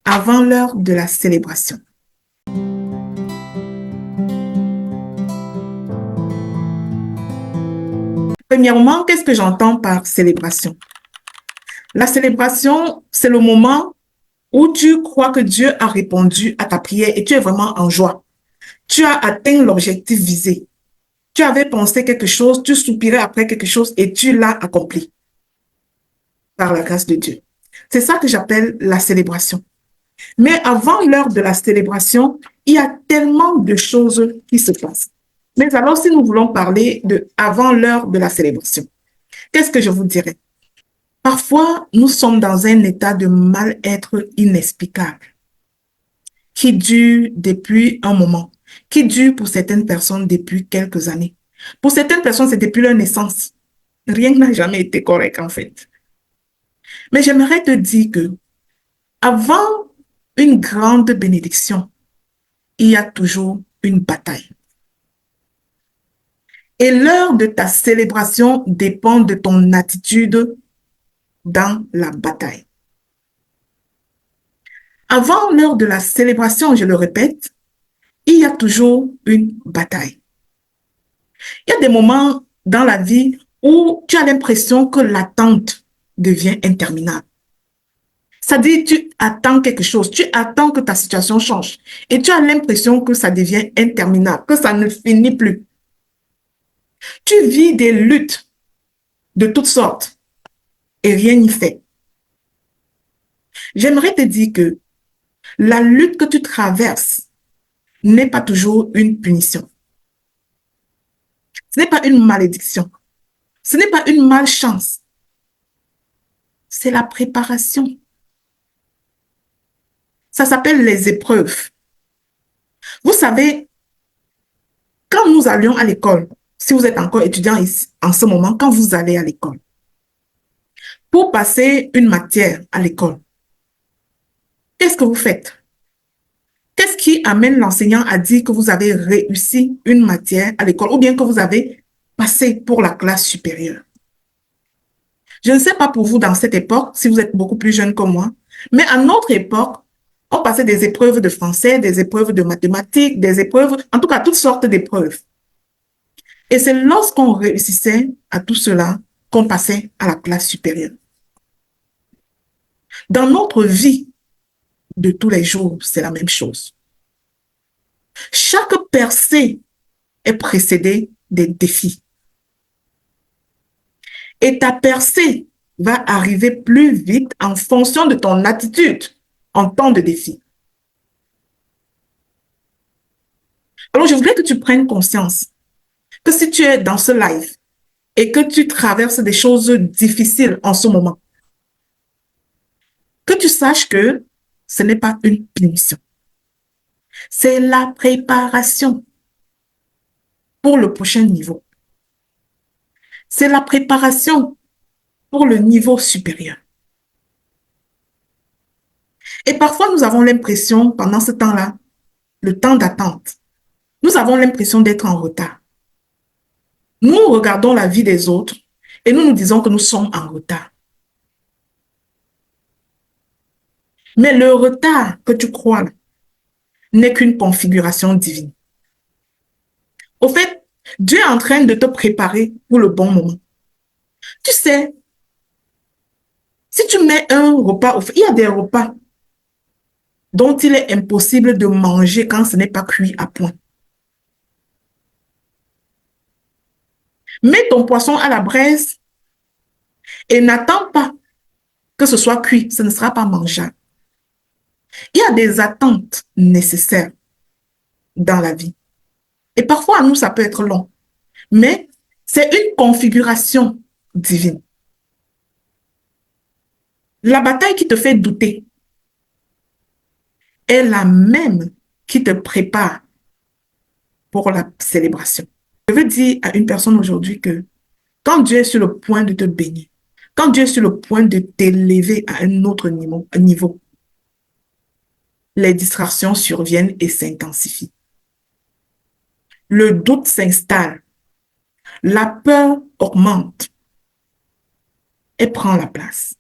avant l'heure de la célébration. Premièrement, qu'est-ce que j'entends par célébration? La célébration, c'est le moment où tu crois que Dieu a répondu à ta prière et tu es vraiment en joie. Tu as atteint l'objectif visé. Tu avais pensé quelque chose, tu soupirais après quelque chose et tu l'as accompli par la grâce de Dieu. C'est ça que j'appelle la célébration. Mais avant l'heure de la célébration, il y a tellement de choses qui se passent. Mais alors, si nous voulons parler de avant l'heure de la célébration, qu'est-ce que je vous dirais? Parfois, nous sommes dans un état de mal-être inexplicable qui dure depuis un moment, qui dure pour certaines personnes depuis quelques années. Pour certaines personnes, c'est depuis leur naissance. Rien n'a jamais été correct, en fait. Mais j'aimerais te dire que avant une grande bénédiction, il y a toujours une bataille. Et l'heure de ta célébration dépend de ton attitude dans la bataille. Avant l'heure de la célébration, je le répète, il y a toujours une bataille. Il y a des moments dans la vie où tu as l'impression que l'attente devient interminable. C'est-à-dire, tu attends quelque chose, tu attends que ta situation change et tu as l'impression que ça devient interminable, que ça ne finit plus. Tu vis des luttes de toutes sortes et rien n'y fait. J'aimerais te dire que la lutte que tu traverses n'est pas toujours une punition. Ce n'est pas une malédiction. Ce n'est pas une malchance. C'est la préparation. Ça s'appelle les épreuves. Vous savez, quand nous allions à l'école, si vous êtes encore étudiant en ce moment, quand vous allez à l'école, pour passer une matière à l'école, qu'est-ce que vous faites? Qu'est-ce qui amène l'enseignant à dire que vous avez réussi une matière à l'école ou bien que vous avez passé pour la classe supérieure? Je ne sais pas pour vous dans cette époque, si vous êtes beaucoup plus jeune que moi, mais à notre époque, on passait des épreuves de français, des épreuves de mathématiques, des épreuves, en tout cas toutes sortes d'épreuves. Et c'est lorsqu'on réussissait à tout cela qu'on passait à la classe supérieure. Dans notre vie de tous les jours, c'est la même chose. Chaque percée est précédée des défis. Et ta percée va arriver plus vite en fonction de ton attitude en temps de défi. Alors, je voudrais que tu prennes conscience que si tu es dans ce live et que tu traverses des choses difficiles en ce moment, que tu saches que ce n'est pas une punition. C'est la préparation pour le prochain niveau. C'est la préparation pour le niveau supérieur. Et parfois, nous avons l'impression, pendant ce temps-là, le temps d'attente, nous avons l'impression d'être en retard. Nous regardons la vie des autres et nous nous disons que nous sommes en retard. Mais le retard que tu crois n'est qu'une configuration divine. Au fait, Dieu est en train de te préparer pour le bon moment. Tu sais, si tu mets un repas au feu, il y a des repas dont il est impossible de manger quand ce n'est pas cuit à point. Mets ton poisson à la braise et n'attends pas que ce soit cuit, ce ne sera pas mangeable. Il y a des attentes nécessaires dans la vie. Et parfois, à nous, ça peut être long. Mais c'est une configuration divine. La bataille qui te fait douter est la même qui te prépare pour la célébration. Je veux dire à une personne aujourd'hui que quand Dieu est sur le point de te bénir, quand Dieu est sur le point de t'élever à un autre niveau, les distractions surviennent et s'intensifient. Le doute s'installe, la peur augmente et prend la place.